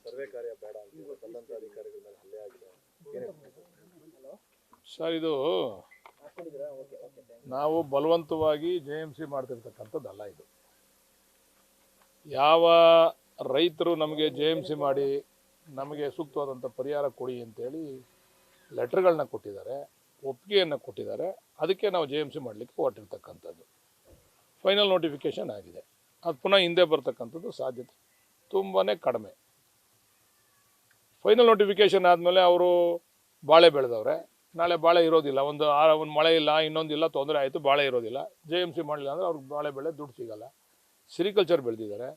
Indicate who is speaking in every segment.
Speaker 1: Survey ಕಾರ್ಯ ಬೇಡ ಅಂತ ಬಂದಂತ ಅಧಿಕಾರಿಗಳ ಮೇಲೆ ಹಲ್ಲೆ ಆಗಿದೆ.
Speaker 2: ಸರ್, ಇದು ನಾವು ಬಲವಂತವಾಗಿ JMC ಮಾಡ್ತಿರ್ತಕ್ಕಂಥದ್ದಲ್ಲ. ಇದು ಯಾವ ರೈತರು ನಮಗೆ JMC ಮಾಡಿ ನಮಗೆ ಸೂಕ್ತವಾದಂಥ ಪರಿಹಾರ ಕೊಡಿ ಅಂತೇಳಿ ಲೆಟರ್ಗಳನ್ನ ಕೊಟ್ಟಿದ್ದಾರೆ, ಒಪ್ಪಿಗೆಯನ್ನು ಕೊಟ್ಟಿದ್ದಾರೆ. ಅದಕ್ಕೆ ನಾವು JMC ಮಾಡಲಿಕ್ಕೆ ಹೊರಟಿರ್ತಕ್ಕಂಥದ್ದು. ಫೈನಲ್ ನೋಟಿಫಿಕೇಶನ್ ಆಗಿದೆ. ಅದು ಪುನಃ ಹಿಂದೆ ಬರ್ತಕ್ಕಂಥದ್ದು ಸಾಧ್ಯತೆ ತುಂಬಾ ಕಡಿಮೆ. ಫೈನಲ್ ನೋಟಿಫಿಕೇಶನ್ ಆದಮೇಲೆ ಅವರು ಬಾಳೆ ಬೆಳೆದವ್ರೆ, ನಾಳೆ ಬಾಳೆ ಇರೋದಿಲ್ಲ, ಒಂದು ಮಳೆ ಇಲ್ಲ, ಇನ್ನೊಂದಿಲ್ಲ, ತೊಂದರೆ ಆಯಿತು, ಬಾಳೆ ಇರೋದಿಲ್ಲ. JMC ಮಾಡಲಿಲ್ಲ ಅಂದರೆ ಅವ್ರಿಗೆ ಬಾಳೆ ಬೆಳೆ ದುಡ್ಡು ಸಿಗಲ್ಲ. ಸಿರಿಕಲ್ಚರ್ ಬೆಳೆದಿದ್ದಾರೆ,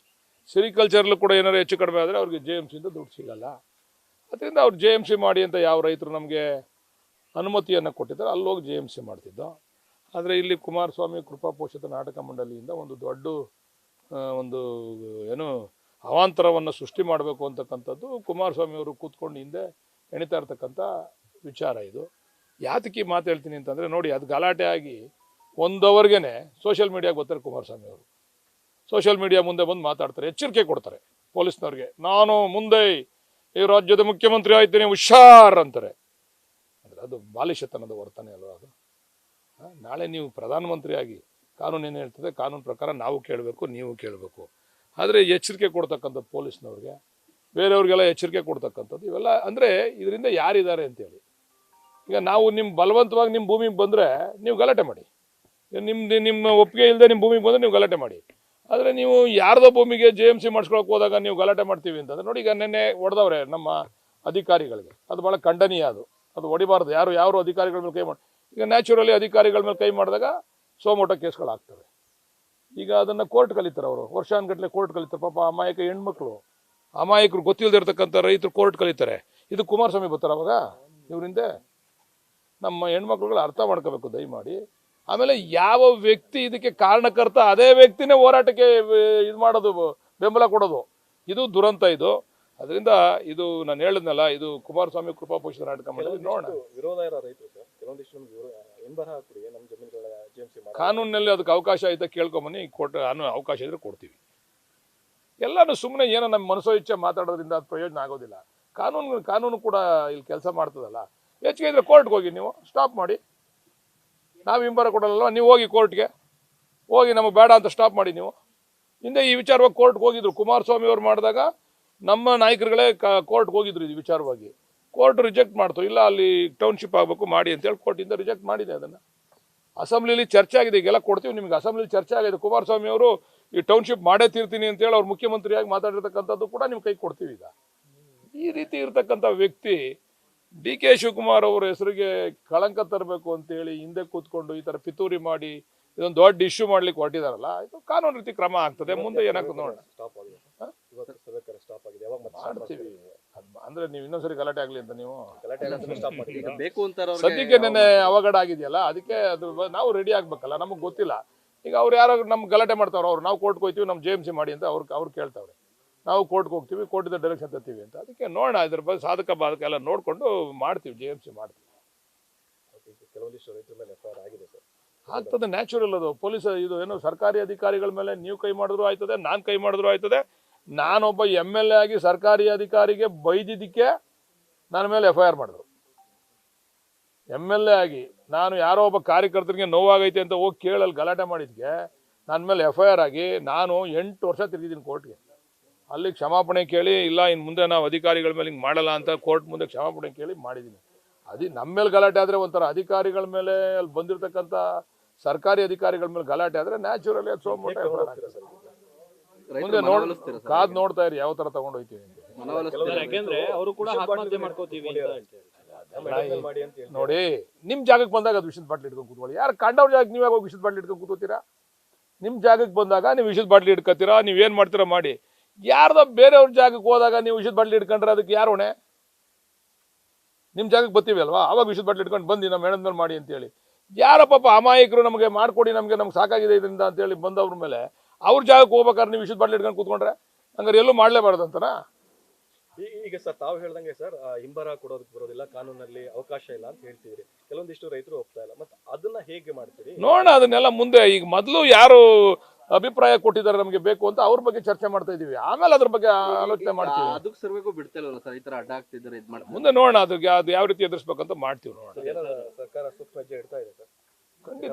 Speaker 2: ಸಿರಿಕಲ್ಚರ್ಲು ಕೂಡ ಏನಾದ್ರು ಹೆಚ್ಚು ಕಡಿಮೆ ಆದರೆ ಅವ್ರಿಗೆ JMCಯಿಂದ ದುಡ್ಡು ಸಿಗಲ್ಲ. ಅದರಿಂದ ಅವ್ರು JMC ಮಾಡಿ ಅಂತ ಯಾವ ರೈತರು ನಮಗೆ ಅನುಮತಿಯನ್ನು ಕೊಟ್ಟಿದ್ದಾರೆ ಅಲ್ಲಿ ಹೋಗಿ JMC ಮಾಡ್ತಿದ್ದೋ. ಆದರೆ ಇಲ್ಲಿ ಕುಮಾರಸ್ವಾಮಿ ಕೃಪಾಪೋಷಿತ ನಾಟಕ ಮಂಡಳಿಯಿಂದ ಒಂದು ದೊಡ್ಡ ಏನು ಅವಾಂತರವನ್ನು ಸೃಷ್ಟಿ ಮಾಡಬೇಕು ಅಂತಕ್ಕಂಥದ್ದು ಕುಮಾರಸ್ವಾಮಿ ಅವರು ಕೂತ್ಕೊಂಡು ಹಿಂದೆ ಎಣಿತಾ ಇರ್ತಕ್ಕಂಥ ವಿಚಾರ. ಇದು ಯಾತಕ್ಕೆ ಮಾತು ಹೇಳ್ತೀನಿ ಅಂತಂದರೆ, ನೋಡಿ, ಅದು ಗಲಾಟೆ ಆಗಿ 1 ಅವರ್ಗೆ ಸೋಷಿಯಲ್ ಮೀಡಿಯಾಗೆ ಬರ್ತಾರೆ ಕುಮಾರಸ್ವಾಮಿ ಅವರು. ಸೋಷಿಯಲ್ ಮೀಡಿಯಾ ಮುಂದೆ ಬಂದು ಮಾತಾಡ್ತಾರೆ, ಎಚ್ಚರಿಕೆ ಕೊಡ್ತಾರೆ ಪೊಲೀಸ್ನವ್ರಿಗೆ. ನಾನು ಮುಂದೆ ಈ ರಾಜ್ಯದ ಮುಖ್ಯಮಂತ್ರಿ ಆಯ್ತೀನಿ, ಹುಷಾರ್ ಅಂತಾರೆ. ಅಂದರೆ ಅದು ಬಾಲಿಶತನದ ವರ್ತನೆ ಅಲ್ವಾ ಅದು? ನಾಳೆ ನೀವು ಪ್ರಧಾನಮಂತ್ರಿ ಆಗಿ ಕಾನೂನು ಏನು ಹೇಳ್ತದೆ, ಕಾನೂನು ಪ್ರಕಾರ ನಾವು ಕೇಳಬೇಕು, ನೀವು ಕೇಳಬೇಕು. ಆದರೆ ಎಚ್ಚರಿಕೆ ಕೊಡ್ತಕ್ಕಂಥದ್ದು ಪೊಲೀಸ್ನವ್ರಿಗೆ, ಬೇರೆಯವ್ರಿಗೆಲ್ಲ ಎಚ್ಚರಿಕೆ ಕೊಡ್ತಕ್ಕಂಥದ್ದು ಇವೆಲ್ಲ. ಅಂದರೆ ಇದರಿಂದ ಯಾರಿದ್ದಾರೆ ಅಂತೇಳಿ. ಈಗ ನಾವು ಬಲವಂತವಾಗಿ ನಿಮ್ಮ ಭೂಮಿಗೆ ಬಂದರೆ ನೀವು ಗಲಾಟೆ ಮಾಡಿ, ನಿಮ್ಮ ಒಪ್ಪಿಗೆ ಇಲ್ಲದೆ ನಿಮ್ಮ ಭೂಮಿಗೆ ಬಂದರೆ ನೀವು ಗಲಾಟೆ ಮಾಡಿ. ಆದರೆ ನೀವು ಯಾರ್ದೋ ಭೂಮಿಗೆ JMC ಮಾಡಿಸ್ಕೊಳಕ್ಕೆ ಹೋದಾಗ ನೀವು ಗಲಾಟೆ ಮಾಡ್ತೀವಿ ಅಂತಂದರೆ, ನೋಡಿ, ಈಗ ನೆನ್ನೆ ಹೊಡೆದವ್ರೆ ನಮ್ಮ ಅಧಿಕಾರಿಗಳಿಗೆ. ಅದು ಭಾಳ ಖಂಡನೀಯ. ಅದು ಹೊಡಿಬಾರ್ದು. ಯಾರು ಅಧಿಕಾರಿಗಳ ಮೇಲೆ ಕೈ ಮಾಡಿ, ಈಗ ನ್ಯಾಚುರಲಿ ಅಧಿಕಾರಿಗಳ ಮೇಲೆ ಕೈ ಮಾಡಿದಾಗ ಸೋಮೋಟ ಕೇಸ್ಗಳಾಗ್ತವೆ. ಈಗ ಅದನ್ನು ಕೋರ್ಟ್ ಕಲಿತಾರೆ, ಅವರು ವರ್ಷಾನುಗಟ್ಟಲೆ ಕೋರ್ಟ್ ಕಲಿತಾರೆ. ಪಾಪ ಅಮಾಯಕ ಹೆಣ್ಮಕ್ಳು, ಅಮಾಯಕರು, ಗೊತ್ತಿಲ್ಲದಿರ್ತಕ್ಕಂಥ ರೈತರು ಕೋರ್ಟ್ ಕಲಿತಾರೆ. ಇದು ಕುಮಾರಸ್ವಾಮಿ ಬರ್ತಾರೆ ಅವಾಗ ಇವರಿಂದ. ನಮ್ಮ ಹೆಣ್ಮಕ್ಳುಗಳು ಅರ್ಥ ಮಾಡ್ಕೋಬೇಕು ದಯಮಾಡಿ. ಆಮೇಲೆ ಯಾವ ವ್ಯಕ್ತಿ ಇದಕ್ಕೆ ಕಾರಣಕರ್ತ ಅದೇ ವ್ಯಕ್ತಿನೇ ಹೋರಾಟಕ್ಕೆ ಇದು ಮಾಡೋದು, ಬೆಂಬಲ ಕೊಡೋದು, ಇದು ದುರಂತ. ಇದು ಅದರಿಂದ ಇದು ನಾನು ಹೇಳಿದ್ನಲ್ಲ, ಇದು ಕುಮಾರಸ್ವಾಮಿ ಕೃಪಾಪೋಷಿತ ನಾಟಕ ಮಾಡಿ ನೋಡೋಣ.
Speaker 1: ವಿರೋಧ ಇರೋ ರೈತರು ಸರ್ ಕೆಲವೊಂದಿಷ್ಟು ಹಿಂಬರಹ ಕೊಡಿ, ನಮ್ಮ ಜಮೀನುಗಳ JMC
Speaker 2: ಕಾನೂನಿನಲ್ಲಿ ಅದಕ್ಕೆ ಅವಕಾಶ ಐತೆ ಕೇಳ್ಕೊಂಬನ್ನಿ, ಅವಕಾಶ ಇದ್ರೆ ಕೊಡ್ತೀವಿ. ಎಲ್ಲನೂ ಸುಮ್ಮನೆ ಏನೋ ನಮ್ಮ ಮನಸೋ ಇಚ್ಛೆ ಮಾತಾಡೋದ್ರಿಂದ ಅದು ಪ್ರಯೋಜನ ಆಗೋದಿಲ್ಲ. ಕಾನೂನು ಕೂಡ ಇಲ್ಲಿ ಕೆಲಸ ಮಾಡ್ತದಲ್ಲ. ಹೆಚ್ಚಿಗೆ ಇದ್ರೆ ಕೋರ್ಟ್ಗೆ ಹೋಗಿ, ನೀವು ಸ್ಟಾಪ್ ಮಾಡಿ. ನಾವು ಹಿಂಬರ ಕೊಡಲ್ಲ, ನೀವು ಹೋಗಿ ಕೋರ್ಟ್ಗೆ ಹೋಗಿ, ನಮಗೆ ಬೇಡ ಅಂತ ಸ್ಟಾಪ್ ಮಾಡಿ. ನೀವು ಹಿಂದೆ ಈ ವಿಚಾರವಾಗಿ ಕೋರ್ಟ್ಗೆ ಹೋಗಿದ್ರು. ಕುಮಾರಸ್ವಾಮಿ ಅವ್ರು ಮಾಡಿದಾಗ ನಮ್ಮ ನಾಯಕರುಗಳೇ ಕೋರ್ಟ್ಗೆ ಹೋಗಿದ್ರು ಇದು ವಿಚಾರವಾಗಿ. ಕೋರ್ಟ್ ರಿಜೆಕ್ಟ್ ಮಾಡ್ತು. ಇಲ್ಲ, ಅಲ್ಲಿ ಟೌನ್ಶಿಪ್ ಆಗಬೇಕು ಮಾಡಿ ಅಂತೇಳಿ ಕೋರ್ಟಿಂದ ರಿಜೆಕ್ಟ್ ಮಾಡಿದೆ. ಅದನ್ನು ಅಸೆಂಬ್ಲಿಲಿ ಚರ್ಚೆ ಆಗಿದೆ. ಈಗೆಲ್ಲ ಕೊಡ್ತೀವಿ ನಿಮಗೆ. ಅಸೆಂಬ್ಲಿಲಿ ಚರ್ಚೆ ಆಗಿದೆ. ಕುಮಾರಸ್ವಾಮಿ ಅವರು ಈ ಟೌನ್ಶಿಪ್ ಮಾಡೇ ತೀರ್ತೀನಿ ಅಂತೇಳಿ ಅವ್ರು ಮುಖ್ಯಮಂತ್ರಿಯಾಗಿ ಮಾತಾಡಿರ್ತಕ್ಕಂಥದ್ದು ಕೂಡ ನಿಮ್ಮ ಕೈ ಕೊಡ್ತೀವಿ. ಈಗ ಈ ರೀತಿ ಇರ್ತಕ್ಕಂಥ ವ್ಯಕ್ತಿ DK ಶಿವಕುಮಾರ್ ಅವರ ಹೆಸರಿಗೆ ಕಳಂಕ ತರಬೇಕು ಅಂತೇಳಿ ಹಿಂದೆ ಕೂತ್ಕೊಂಡು ಈ ಥರ ಪಿತೂರಿ ಮಾಡಿ ಇದೊಂದು ದೊಡ್ಡ ಇಶ್ಯೂ ಮಾಡ್ಲಿಕ್ಕೆ ಹೊರಟಿದಾರಲ್ಲ, ಇದು ಕಾನೂನು ರೀತಿ ಕ್ರಮ ಆಗ್ತದೆ. ಮುಂದೆ ಏನಾಗ್ತದೆ ನೋಡೋಣ.
Speaker 1: ಸ್ಟಾಪ್ ಆಗಿದೆ, ಇವತ್ತು ಸರ್ವೆ ಕಾರ್ಯ ಸ್ಟಾಪ್ ಆಗಿದೆ. ಯಾವಾಗ ಮತ್ತೆ
Speaker 2: ಮಾಡ್ತೀವಿ ಅಂದ್ರೆ ನೀವು ಇನ್ನೊಂದ್ಸರಿ ಗಲಾಟೆ ಆಗಲಿ ಅಂತ ನೀವು
Speaker 1: ಗಲಾಟೆ ಸ್ಟಾಪ್ ಮಾಡಿದ್ದೀರಾ?
Speaker 3: ಬೇಕು ಅಂತಾರೆ.
Speaker 2: ಸದ್ಯಕ್ಕೆ ನೆನ್ನೆ ಅವಘಡ ಆಗಿದೆಯಲ್ಲ, ಅದಕ್ಕೆ ಅದು ನಾವು ರೆಡಿ ಆಗ್ಬೇಕಲ್ಲ, ನಮಗೆ ಗೊತ್ತಿಲ್ಲ. ಈಗ ಅವ್ರು ಯಾರು ನಮ್ಗೆ ಗಲಾಟೆ ಮಾಡ್ತಾವ್ರು, ಅವ್ರು ನಾವು ಕೋರ್ಟ್ಗೆ ಹೋಗ್ತೀವಿ, ನಮ್ಮ JMC ಮಾಡಿ ಅಂತ ಅವ್ರು ಕೇಳ್ತಾವ್ರೆ. ನಾವು ಕೋರ್ಟ್ಗೆ ಹೋಗ್ತೀವಿ, ಕೋರ್ಟಿಂದ ಡೈರೆಕ್ಷನ್ ತರ್ತೀವಿ ಅಂತ. ಅದಕ್ಕೆ ನೋಡೋಣ, ಇದ್ರ ಬಗ್ಗೆ ಸಾಧಕ ಬಾಧಕ ಎಲ್ಲ ನೋಡಿಕೊಂಡು ಮಾಡ್ತೀವಿ, JMC ಮಾಡ್ತೀವಿ.
Speaker 1: ಕೆಲವೊಂದಿಷ್ಟು ರೈತರ ಮೇಲೆ FIR ಆಗಿದೆ ಸರ್.
Speaker 2: ಆಗ್ತದೆ, ನ್ಯಾಚುರಲ್ ಅದು. ಪೊಲೀಸ್ ಇದು ಏನು ಸರ್ಕಾರಿ ಅಧಿಕಾರಿಗಳ ಮೇಲೆ ನೀವು ಕೈ ಮಾಡಿದ್ರು ಆಯ್ತದೆ, ನಾನು ಕೈ ಮಾಡಿದ್ರು ಆಯ್ತದೆ. ನಾನೊಬ್ಬ MLA ಆಗಿ ಸರ್ಕಾರಿ ಅಧಿಕಾರಿಗೆ ಬೈದಿದ್ದಕ್ಕೆ ನನ್ನ ಮೇಲೆ FIR ಮಾಡಿದ್ರು. MLA ಆಗಿ ನಾನು ಯಾರೋ ಒಬ್ಬ ಕಾರ್ಯಕರ್ತರಿಗೆ ನೋವಾಗೈತೆ ಅಂತ ಹೋಗಿ ಕೇಳಲ್ಲಿ ಗಲಾಟೆ ಮಾಡಿದ್ಗೆ ನನ್ನ ಮೇಲೆ FIR ಆಗಿ ನಾನು 8 ವರ್ಷ ತಿರುಗಿದ್ದೀನಿ ಕೋರ್ಟ್ಗೆ. ಅಲ್ಲಿ ಕ್ಷಮಾಪಣೆ ಕೇಳಿ, ಇಲ್ಲ ಇನ್ನು ಮುಂದೆ ನಾವು ಅಧಿಕಾರಿಗಳ ಮೇಲೆ ಹಿಂಗೆ ಮಾಡಲ್ಲ ಅಂತ ಕೋರ್ಟ್ ಮುಂದೆ ಕ್ಷಮಾಪಣೆ ಕೇಳಿ ಮಾಡಿದ್ದೀನಿ. ನಮ್ಮ ಮೇಲೆ ಗಲಾಟೆ ಆದರೆ ಒಂಥರ, ಅಧಿಕಾರಿಗಳ ಮೇಲೆ ಅಲ್ಲಿ ಬಂದಿರತಕ್ಕಂಥ ಸರ್ಕಾರಿ ಅಧಿಕಾರಿಗಳ ಮೇಲೆ ಗಲಾಟೆ ಆದರೆ ನ್ಯಾಚುರಲಿ ಅದು ಸೋಮೋಟ ಮುಂದೆ ಕಾದ್ ನೋಡ್ತಾ ಇರಿ ಯಾವ ಥರ ತಗೊಂಡು ಹೋಗ್ತೀವಿ ಅಂತ. ನೋಡಿ, ನಿಮ್ಮ ಜಾಗಕ್ಕೆ ಬಂದಾಗ ಅದು ವಿಷದ ಬಾಟ್ಲಿ ಇಟ್ಕೊಂಡು ಕೂತ್ಕೊಳ್ಳಿ. ಯಾರು ಕಂಡವ್ರ ಜಾಗಕ್ಕೆ ನೀವಾಗ ಹೋಗಿ ವಿಷದ ಬಾಟ್ಲಿ ಇಟ್ಕೊಂಡು ಕೂತ್ಕೋತೀರಾ? ನಿಮ್ಮ ಜಾಗಕ್ಕೆ ಬಂದಾಗ ನೀವು ವಿಷದ ಬಾಟ್ಲಿ ಇಟ್ಕೋತೀರಾ, ನೀವೇನು ಮಾಡ್ತೀರಾ ಮಾಡಿ. ಯಾರ್ದೋ ಬೇರೆಯವ್ರ ಜಾಗಕ್ಕೆ ಹೋದಾಗ ನೀವು ವಿಷದ ಬಾಟ್ಲಿ ಇಟ್ಕೊಂಡ್ರೆ ಅದಕ್ಕೆ ಯಾರು ಹೊಣೆ? ನಿಮ್ಮ ಜಾಗಕ್ಕೆ ಬರ್ತೀವಿ ಅಲ್ವಾ, ಅವಾಗ ವಿಷದ ಬಾಟ್ಲಿ ಇಟ್ಕೊಂಡು ಬಂದು ನಮ್ಮ ಮೇಡದ ಮೇಲೆ ಮಾಡಿ ಅಂತೇಳಿ. ಯಾರ ಪಾಪ ಅಮಾಯಕರು ನಮಗೆ ಮಾಡಿಕೊಡಿ, ನಮ್ಗೆ ಸಾಕಾಗಿದೆ ಇದರಿಂದ ಅಂತೇಳಿ ಬಂದವ್ರ ಮೇಲೆ ಅವ್ರ ಜಾಗಕ್ಕೆ ಹೋಗ್ಬೇಕಾದ್ರೆ ನೀವು ವಿಷದ ಬಾಟ್ಲಿ ಇಟ್ಕೊಂಡು ಕೂತ್ಕೊಂಡ್ರೆ ಹಂಗಾರೆ ಎಲ್ಲೂ ಮಾಡಲೇಬಾರ್ದು ಅಂತನಾ?
Speaker 1: ಈಗ ಸರ್ ತಾವು ಹೇಳ್ದಂಗೆ ಸರ್ ಹಿಂಬರ ಕೊಡೋದಕ್ಕೆ ಬರೋದಿಲ್ಲ, ಕಾನೂನಲ್ಲಿ ಅವಕಾಶ ಇಲ್ಲ ಅಂತ ಹೇಳ್ತಿದ್ರಿ. ಕೆಲವೊಂದಿಷ್ಟು ರೈತರು ಒಪ್ತಾ ಇಲ್ಲ. ಮತ್ತೆ ಅದನ್ನ ಹೇಗೆ ಮಾಡ್ತೀರಿ?
Speaker 2: ನೋಡೋಣ, ಅದನ್ನೆಲ್ಲ ಮುಂದೆ. ಈಗ ಮೊದಲು ಯಾರು ಅಭಿಪ್ರಾಯ ಕೊಟ್ಟಿದ್ದಾರೆ ನಮಗೆ ಬೇಕು ಅಂತ ಅವ್ರ ಬಗ್ಗೆ ಚರ್ಚೆ ಮಾಡ್ತಾ ಇದೀವಿ, ಆಮೇಲೆ ಅದ್ರ ಬಗ್ಗೆ ಆಲೋಚನೆ ಮಾಡ್ತೀವಿ.
Speaker 3: ಅದಕ್ಕೆ ಸರ್ವೆಗೂ ಬಿಡ್ತಿಲ್ವಲ್ಲ ಸರ್, ಈ ತರ ಅಡ್ಡ ಆಗ್ತಿದ್ದಾರೆ ಇದು ಮಾಡಿ
Speaker 2: ಮುಂದೆ ನೋಡೋಣ ಅದಕ್ಕೆ ಅದು ಯಾವ ರೀತಿ ಎದುರಿಸ್ಬೇಕಂತ ಮಾಡ್ತೀವಿ ನೋಡೋಣ.
Speaker 1: ಸರ್ಕಾರ ಸೂಕ್ಷ್ಮ ಹೆಜ್ಜೆ ಇಡ್ತಾ ಇದೆ ಸರ್.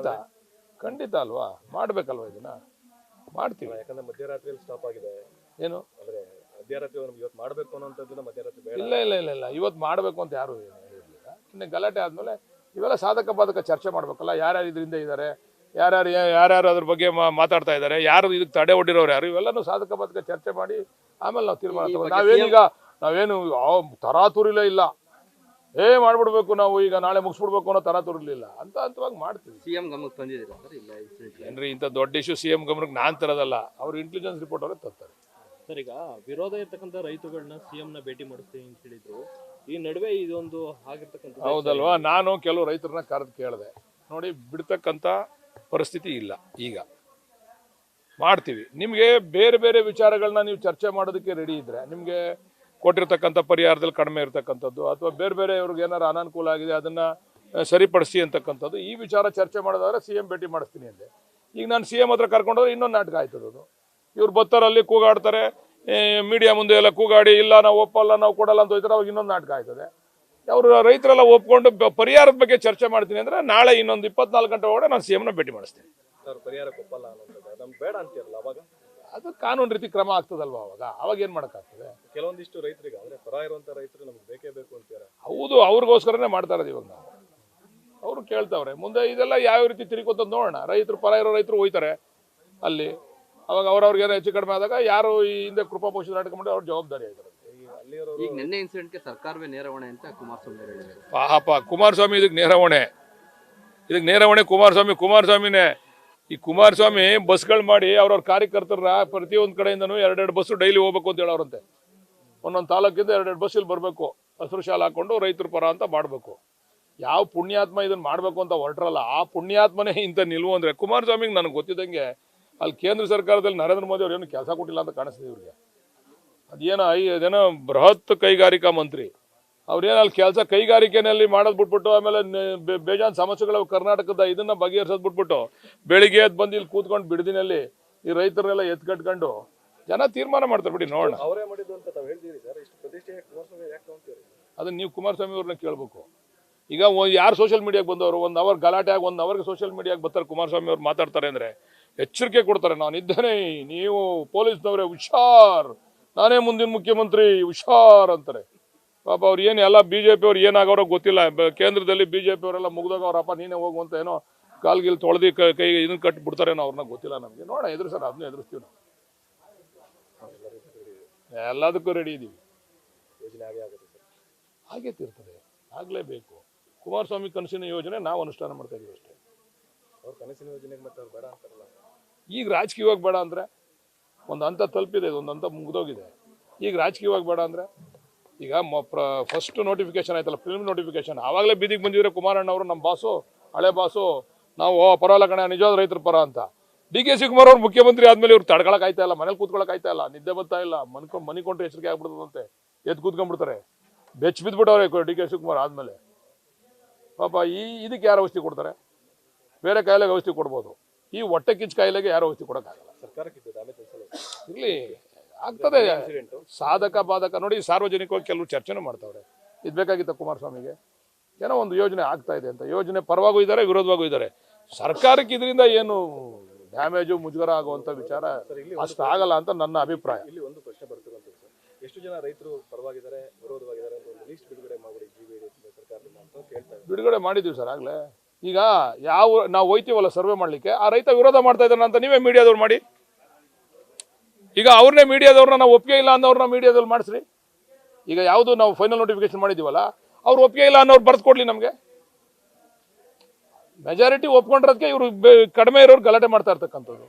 Speaker 2: ಖಂಡಿತ ಅಲ್ವಾ, ಮಾಡ್ಬೇಕಲ್ವಾ ಇದನ್ನ ಮಾಡ್ತೀವಿ.
Speaker 1: ಯಾಕಂದ್ರೆ ಮಧ್ಯರಾತ್ರಿಯಲ್ಲಿ ಸ್ಟಾಪ್ ಆಗಿದೆ.
Speaker 2: ಏನು
Speaker 1: ಅಂದ್ರೆ ಮಧ್ಯರಾತ್ರಿ ಇವತ್ತು ಮಾಡ್ಬೇಕು ಅನ್ನೋಂಥದ್ದನ್ನ ಮಧ್ಯರಾತ್ರಿ ಬೇಡ.
Speaker 2: ಇಲ್ಲ ಇವತ್ತು ಮಾಡಬೇಕು ಅಂತ ಯಾರು ಹೇಳಿರ್ಲಿಲ್ಲ. ಇನ್ನು ಗಲಾಟೆ ಆದ್ಮೇಲೆ ಇವೆಲ್ಲ ಸಾಧಕ ಬಾಧಕ ಚರ್ಚೆ ಮಾಡ್ಬೇಕಲ್ಲ, ಯಾರ್ಯಾರು ಇದರಿಂದ ಇದ್ದಾರೆ, ಯಾರ್ಯಾರು ಅದ್ರ ಬಗ್ಗೆ ಮಾತಾಡ್ತಾ ಇದ್ದಾರೆ, ಯಾರು ಇದಕ್ಕೆ ತಡೆ ಒಡ್ಡಿರೋರು ಯಾರು, ಇವೆಲ್ಲನೂ ಸಾಧಕ ಬಾಧಕ ಚರ್ಚೆ ಮಾಡಿ ಆಮೇಲೆ ನಾವು ತೀರ್ಮಾನ ತಗೊಂಡು ನಾವೇನು ತರಾತುರಿಲೇ ಇಲ್ಲ, ಮಾಡ್ಬಿಡ್ಬೇಕು ನಾವು ಈಗ ನಾಳೆ ಮುಗಿಸ್ಬಿಡ್ಬೇಕು ಅನ್ನೋ ತರಾತುರಿಲಿಲ್ಲ, ಹಂತವಾಗಿ ಮಾಡ್ತೀವಿ.
Speaker 3: ಸಿಎಂ ಗಮನಕ್ಕೆ ತಂದಿದ್ದೀರಾ ಸರ್? ಇಲ್ಲ
Speaker 2: ಏನ್ರಿ ಇಂಥ ದೊಡ್ಡ ಇಶ್ಯೂ ಸಿಎಂ ಗಮನಕ್ಕೆ ನಾನ್ ತರೋದಲ್ಲ, ಅವ್ರು ಇಂಟೆಲಿಜೆನ್ಸ್ ರಿಪೋರ್ಟ್ ಅವರೇ ತರ್ತಾರೆ.
Speaker 4: ಸರ್, ಈಗ ವಿರೋಧ ಇರ್ತಕ್ಕಂಥ ರೈತರುಗಳನ್ನ ಸಿಎಂ ನ ಭೇಟಿ ಮಾಡಿಸ್ತೀವಿ ಅಂತ ಹೇಳಿದ್ರು. ಈ ನಡುವೆ ಇದೊಂದು ಆಗಿರ್ತಕ್ಕಂಥ
Speaker 2: ಹೌದಲ್ವಾ, ನಾನು ಕೆಲವು ರೈತರನ್ನ ಕರೆದು ಕೇಳಿದೆ, ನೋಡಿ ಬಿಡ್ತಕ್ಕಂಥ ಪರಿಸ್ಥಿತಿ ಇಲ್ಲ, ಈಗ ಮಾಡ್ತೀವಿ. ನಿಮಗೆ ಬೇರೆ ಬೇರೆ ವಿಚಾರಗಳನ್ನ ನೀವು ಚರ್ಚೆ ಮಾಡೋದಕ್ಕೆ ರೆಡಿ ಇದ್ರೆ, ನಿಮಗೆ ಕೊಟ್ಟಿರ್ತಕ್ಕಂಥ ಪರಿಹಾರದಲ್ಲಿ ಕಡಿಮೆ ಇರ್ತಕ್ಕಂಥದ್ದು ಅಥವಾ ಬೇರೆ ಬೇರೆ ಇವ್ರಿಗೆ ಏನಾರು ಅನಾನುಕೂಲ ಆಗಿದೆ ಅದನ್ನ ಸರಿಪಡಿಸಿ ಅಂತಕ್ಕಂಥದ್ದು, ಈ ವಿಚಾರ ಚರ್ಚೆ ಮಾಡೋದಾದ್ರೆ ಸಿಎಂ ಭೇಟಿ ಮಾಡಿಸ್ತೀನಿ ಅಂದೆ. ಈಗ ನಾನು ಸಿಎಂ ಹತ್ರ ಕರ್ಕೊಂಡೋದ್ರೆ ಇನ್ನೊಂದು ನಾಟಕ ಆಯ್ತದದು. ಇವ್ರು ಬರ್ತಾರಲ್ಲಿ ಕೂಗಾಡ್ತಾರೆ, ಮೀಡಿಯಾ ಮುಂದೆ ಎಲ್ಲ ಕೂಗಾಡಿ ಇಲ್ಲ ನಾವು ಒಪ್ಪಲ್ಲ ನಾವು ಕೊಡಲ್ಲ ಅಂತ ಹೋಯ್ತಾರೆ, ಅವಾಗ ಇನ್ನೊಂದು ನಾಟಕ ಆಯ್ತದೆ. ಅವರು ರೈತರೆಲ್ಲ ಒಪ್ಕೊಂಡು ಪರಿಹಾರದ ಬಗ್ಗೆ ಚರ್ಚೆ ಮಾಡ್ತೀನಿ ಅಂದ್ರೆ ನಾಳೆ ಇನ್ನೊಂದು 24 ಗಂಟೆ ಒಳಗಡೆ ನಾನು ಸಿಎಂನ ಭೇಟಿ ಮಾಡಿಸ್ತೀನಿ.
Speaker 1: ಪರಿಹಾರಕ್ಕೆ ಒಪ್ಪಲ್ಲ ಅನ್ನೋದು ನಮ್ಗೆ ಬೇಡ ಅಂತೀರಲ್ಲ, ಅವಾಗ
Speaker 2: ಅದು ಕಾನೂನು ರೀತಿ ಕ್ರಮ ಆಗ್ತದಲ್ವಾ, ಅವಾಗ ಏನ್ ಮಾಡೋಕ್ಕಾಗ್ತದೆ?
Speaker 1: ಕೆಲವೊಂದಿಷ್ಟು ರೈತರಿಗೆ ಅಂದ್ರೆ ಪರ ಇರುವಂತ ರೈತರು ನಮ್ಗೆ ಬೇಕೇ ಬೇಕು ಅಂತಾರೆ.
Speaker 2: ಹೌದು, ಅವ್ರಿಗೋಸ್ಕರನೇ ಮಾಡ್ತಾ ಇರೋದು ಇವಾಗ ನಾವು. ಅವರು ಕೇಳ್ತಾವ್ರೆ, ಮುಂದೆ ಇದೆಲ್ಲ ಯಾವ ರೀತಿ ತಿರುಗೋತ ನೋಡೋಣ. ರೈತರು ಪರ ಇರೋ ರೈತರು ಹೋಯ್ತಾರೆ ಅಲ್ಲಿ, ಅವಾಗ ಅವ್ರವ್ರಿಗೆ ಏನೋ ಹೆಚ್ಚು ಕಡಿಮೆ ಆದಾಗ ಯಾರು ಈ ಹಿಂದೆ ಕೃಪಾ ಪೋಷಣೆ ನಾಟಕ ಮಾಡಿ ಅವ್ರ ಜವಾಬ್ದಾರಿ ಆಯ್ತಾರೆ.
Speaker 3: ಈಗ ನಿನ್ನೆ ಇನ್ಸಿಡೆಂಟ್ಗೆ ಸರ್ಕಾರವೇ ನೇರ ಹೊಣೆ ಅಂತ ಕುಮಾರಸ್ವಾಮಿ ಹೇಳಿದ್ದಾರೆ.
Speaker 2: ಪಾಪ ಕುಮಾರಸ್ವಾಮಿ ಇದಕ್ಕೆ ನೇರ ಹೊಣೆ ಕುಮಾರಸ್ವಾಮಿನೇ. ಈ ಕುಮಾರಸ್ವಾಮಿ ಬಸ್ಗಳು ಮಾಡಿ ಅವ್ರವ್ರ ಕಾರ್ಯಕರ್ತರ ಪ್ರತಿಯೊಂದು ಕಡೆಯಿಂದನೂ 2 ಬಸ್ಸು ಡೈಲಿ ಹೋಗ್ಬೇಕು ಅಂತ ಹೇಳೋರಂತೆ. ಒಂದೊಂದು ತಾಲೂಕಿಂದ 2 ಬಸ್ ಇಲ್ಲಿ ಬರಬೇಕು, ಹಸಿರು ಶಾಲೆ ಹಾಕೊಂಡು ರೈತರ ಪರ ಅಂತ ಮಾಡಬೇಕು. ಯಾವ ಪುಣ್ಯಾತ್ಮ ಇದನ್ನ ಮಾಡಬೇಕು ಅಂತ ಹೊರಟ್ರಲ್ಲ, ಆ ಪುಣ್ಯಾತ್ಮನೇ ಇಂಥ ನಿಲ್ವು ಅಂದ್ರೆ ಕುಮಾರಸ್ವಾಮಿಗೆ ನನಗೆ ಗೊತ್ತಿದ್ದಂಗೆ ಅಲ್ಲಿ ಕೇಂದ್ರ ಸರ್ಕಾರದಲ್ಲಿ ನರೇಂದ್ರ ಮೋದಿ ಅವ್ರು ಏನು ಕೆಲಸ ಕೊಟ್ಟಿಲ್ಲ ಅಂತ ಕಾಣಿಸ್ತಿದೆ ಇವ್ರಿಗೆ. ಅದೇನೋ ಬೃಹತ್ ಕೈಗಾರಿಕಾ ಮಂತ್ರಿ ಅವ್ರೇನು ಅಲ್ಲಿ ಕೆಲಸ ಕೈಗಾರಿಕೆನಲ್ಲಿ ಮಾಡೋದು ಬಿಟ್ಬಿಟ್ಟು ಆಮೇಲೆ ಬೇಜಾನ್ ಸಮಸ್ಯೆಗಳು ಕರ್ನಾಟಕದ ಇದನ್ನ ಬಗೆಹರಿಸೋದು ಬಿಟ್ಬಿಟ್ಟು ಬೆಳಿಗ್ಗೆ ಎದ್ದು ಬಂದು ಇಲ್ಲಿ ಕೂತ್ಕೊಂಡು ಬಿಡದಿನಲ್ಲಿ ಈ ರೈತರನ್ನೆಲ್ಲ ಎತ್ಕಟ್ಕೊಂಡು ಜನ ತೀರ್ಮಾನ ಮಾಡ್ತಾರೆ. ಬಿಡಿ ನೋಡೋಣ.
Speaker 1: ಅವರೇ ಮಾಡಿದ್ದು ಅಂತ ತಾವು ಹೇಳ್ತೀರಿ ಸರ್, ಇಷ್ಟು ಪ್ರತಿಷ್ಠೆ ಕುಮಾರಸ್ವಾಮಿ ಯಾಕೆ ತಗೊಂತೀರಿ?
Speaker 2: ಅದನ್ನ ನೀವು ಕುಮಾರಸ್ವಾಮಿ ಅವ್ರನ್ನ ಕೇಳಬೇಕು. ಈಗ ಯಾರು ಸೋಷಿಯಲ್ ಮೀಡಿಯಾಗೆ ಬಂದವರು 1 ಅವರ್ ಗಲಾಟೆ ಆಗಿ 1 ಅವರ್ಗೆ ಸೋಷಿಯಲ್ ಮೀಡಿಯಾಗೆ ಬರ್ತಾರೆ, ಕುಮಾರಸ್ವಾಮಿ ಅವ್ರು ಮಾತಾಡ್ತಾರೆ ಅಂದ್ರೆ ಎಚ್ಚರಿಕೆ ಕೊಡ್ತಾರೆ. ನಾನು ಇದ್ದೇನೆ, ನೀವು ಪೊಲೀಸ್ನವರೇ ಹುಷಾರ್, ನಾನೇ ಮುಂದಿನ ಮುಖ್ಯಮಂತ್ರಿ ಹುಷಾರ್ ಅಂತಾರೆ. ಪಾಪ ಅವ್ರು ಏನು ಎಲ್ಲ ಬಿಜೆಪಿ ಅವ್ರು ಏನಾಗವ್ರೋ ಗೊತ್ತಿಲ್ಲ. ಕೇಂದ್ರದಲ್ಲಿ ಬಿಜೆಪಿ ಅವರೆಲ್ಲ ಮುಗ್ದೋಗವ್ರಪ್ಪ, ನೀನೇ ಹೋಗುವಂತ ಏನೋ ಕಾಲ್ಗಿಲ್ ತೊಳೆದಿ ಕೈ ಇದನ್ನ ಕಟ್ಟಿ ಬಿಡ್ತಾರೇನೋ, ಅವ್ರನ್ನ ಗೊತ್ತಿಲ್ಲ ನಮಗೆ. ನೋಡ ಎದುರಿಸೋಣ, ಅದನ್ನ ಎದುರಿಸ್ತೀವಿ ನಾವು. ಎಲ್ಲದಕ್ಕೂ ರೆಡಿ ಇದೀವಿ.
Speaker 1: ಯೋಜನೆ
Speaker 2: ಹಾಗೆ ತೀರ್ತದೆ, ಆಗ್ಲೇಬೇಕು. ಕುಮಾರಸ್ವಾಮಿ ಕನಸಿನ ಯೋಜನೆ ನಾವು ಅನುಷ್ಠಾನ ಮಾಡ್ತಾ ಇದೀವಿ ಅಷ್ಟೇ.
Speaker 1: ಅವ್ರ ಕನಸಿನ ಯೋಜನೆಗೆ ಮತ್ತೆ ಅವ್ರು ಬೇಡ ಅಂತಾರಲ್ಲ.
Speaker 2: ಈಗ ರಾಜಕೀಯವಾಗಿ ಬೇಡ ಅಂದ್ರೆ ಒಂದು ಹಂತ ತಲುಪಿದೆ, ಒಂದು ಹಂತ ಮುಗಿದೋಗಿದೆ. ಈಗ ರಾಜಕೀಯವಾಗಿ ಬೇಡ ಅಂದ್ರೆ ಈಗ ಫಸ್ಟ್ ನೋಟಿಫಿಕೇಶನ್ ಆಯ್ತಲ್ಲ, ಫಿಲ್ಮ್ ನೋಟಿಫಿಕೇಶನ್, ಆವಾಗಲೇ ಬೀದಿಗೆ ಬಂದಿದ್ರೆ ಕುಮಾರಣ್ಣ ಅವರು, ನಮ್ಮ ಬಾಸು, ಹಳೆ ಬಾಸು, ನಾವು ಪರವಾಗಿಲ್ಲ ಕಣ ನಿಜವಾದ ರೈತರ ಪರ ಅಂತ. ಡಿ ಕೆ ಶಿವಕುಮಾರ್ ಅವ್ರು ಮುಖ್ಯಮಂತ್ರಿ ಆದ್ಮೇಲೆ ಇವ್ರು ತಡ್ಕೊಳಕ್ ಆಯ್ತಾ ಇಲ್ಲ, ಮನೇಲಿ ಕೂತ್ಕೊಳಕ್ ಆಯ್ತಾ ಇಲ್ಲ, ನಿದ್ದೆ ಬರ್ತಾ ಇಲ್ಲ, ಮನಿ ಕೊಂಡ್ರೆ ಎಚ್ಚರಿಕೆ ಆಗ್ಬಿಡ್ತದಂತೆ, ಎದ್ದು ಕೂತ್ಕೊಂಡ್ಬಿಡ್ತಾರೆ. ಬೆಚ್ಚ ಬಿದ್ಬಿಟ್ಟವ್ರೆ ಡಿ ಕೆ ಶಿವಕುಮಾರ್ ಆದ್ಮೇಲೆ. ಪಾಪ ಇದಕ್ಕೆ ಯಾರು ಔಷಧಿ ಕೊಡ್ತಾರೆ? ಬೇರೆ ಕಾಯಿಲೆಗೆ ಔಷಧಿ ಕೊಡ್ಬೋದು, ಈ ಹೊಟ್ಟೆ ಕಿಚ್ಚು ಕಾಯಿಲೆಗೆ ಯಾರು ಔಷಧಿ ಕೊಡೋಕ್ಕಾಗಲ್ಲ.
Speaker 1: ಸರ್ಕಾರಕ್ಕೆ
Speaker 2: ಇರ್ಲಿ, ಆಗ್ತದೆ ಸಾಧಕ ಬಾಧಕ. ನೋಡಿ, ಸಾರ್ವಜನಿಕವಾಗಿ ಕೆಲವು ಚರ್ಚೆನೂ ಮಾಡ್ತಾವ್ರೆ, ಇದು ಬೇಕಾಗಿತ್ತ ಕುಮಾರಸ್ವಾಮಿಗೆ, ಏನೋ ಒಂದು ಯೋಜನೆ ಆಗ್ತಾ ಇದೆ ಅಂತ. ಯೋಜನೆ ಪರವಾಗೂ ಇದ್ದಾರೆ, ವಿರೋಧವಾಗೂ ಇದ್ದಾರೆ. ಸರ್ಕಾರಕ್ಕೆ ಇದರಿಂದ ಏನು ಡ್ಯಾಮೇಜು ಮುಜುಗರ ಆಗುವಂತ ವಿಚಾರ ಅಷ್ಟು ಆಗಲ್ಲ ಅಂತ ನನ್ನ ಅಭಿಪ್ರಾಯ.
Speaker 1: ಇಲ್ಲಿ ಒಂದು ಪ್ರಶ್ನೆ ಬರ್ತಿರುವಂತ ಸರ್, ಎಷ್ಟು ಜನ ರೈತರು ಪರವಾಗಿದ್ದಾರೆ, ವಿರೋಧವಾಗಿದ್ದಾರೆ ಅಂತ ಒಂದು ಲಿಸ್ಟ್ ಬಿಡುಗಡೆ ಮಾಡಿ ಸರ್ಕಾರದಿಂದ ಅಂತ ಕೇಳ್ತಾರೆ.
Speaker 2: ಬಿಡುಗಡೆ ಮಾಡಿದೀವಿ ಸರ್ ಆಗ್ಲೇ. ಈಗ ನಾವು ಹೋಯ್ತೀವಲ್ಲ ಸರ್ವೆ ಮಾಡ್ಲಿಕ್ಕೆ, ಆ ರೈತ ವಿರೋಧ ಮಾಡ್ತಾ ಇದ್ದಾನೆ ಅಂತ ನೀವೇ ಮೀಡಿಯಾದವ್ರು ಮಾಡಿ. ಈಗ ಅವ್ರನ್ನೇ ಮೀಡಿಯಾದವ್ರನ್ನ ನಾವು ಒಪ್ಪಿಗೆ ಇಲ್ಲ ಅನ್ನೋರ್ನ ಮೀಡಿಯಾದಲ್ಲಿ ಮಾಡಿಸ್ರಿ. ಈಗ ಯಾವುದು ನಾವು ಫೈನಲ್ ನೋಟಿಫಿಕೇಶನ್ ಮಾಡಿದೀವಲ್ಲ, ಅವ್ರು ಒಪ್ಪಿಗೆ ಇಲ್ಲ ಅನ್ನೋರು ಬರ್ದು ಕೊಡ್ಲಿ ನಮಗೆ. ಮೆಜಾರಿಟಿ ಒಪ್ಕೊಂಡಿರೋದಕ್ಕೆ ಇವರು ಕಡಿಮೆ ಇರೋರು ಗಲಾಟೆ ಮಾಡ್ತಾ ಇರ್ತಕ್ಕಂಥದ್ದು.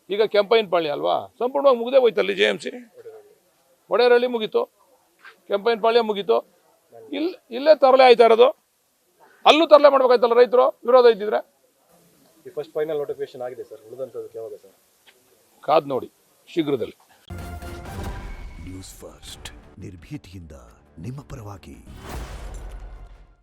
Speaker 2: ಈಗ ಕೆಂಪೈನಪಾಳ್ಯ ಅಲ್ವಾ, ಸಂಪೂರ್ಣವಾಗಿ ಮುಗಿದೇ ಹೋಯ್ತಲ್ಲಿ. JMC ಒಡೆಯರಳ್ಳಿ ಮುಗೀತು, ಕೆಂಪೈನಪಾಳ್ಯ ಮುಗೀತು, ಇಲ್ಲೇ ತರಲೆ ಆಯ್ತಾ ಇರೋದು. ಅಲ್ಲೂ ತರಲೆ ಮಾಡ್ಬೇಕಾಯ್ತಲ್ಲ ರೈತರು, ವಿರೋಧ ಇದ್ದಿದ್ರೆ.
Speaker 1: ಈ ಫಸ್ಟ್ ಫೈನಲ್ ನೋಟಿಫಿಕೇಶನ್ ಆಗಿದೆ ಸರ್, ಉಳಿದಂಥದ್ದು ಯಾವಾಗ ಸರ್?
Speaker 2: ಕಾದ್ ನೋಡಿ, ಶೀಘ್ರದಲ್ಲಿ.
Speaker 5: ನ್ಯೂಸ್ ಫಸ್ಟ್, ನಿರ್ಭೀತಿಯಿಂದ ನಿಮ್ಮ ಪರವಾಗಿ.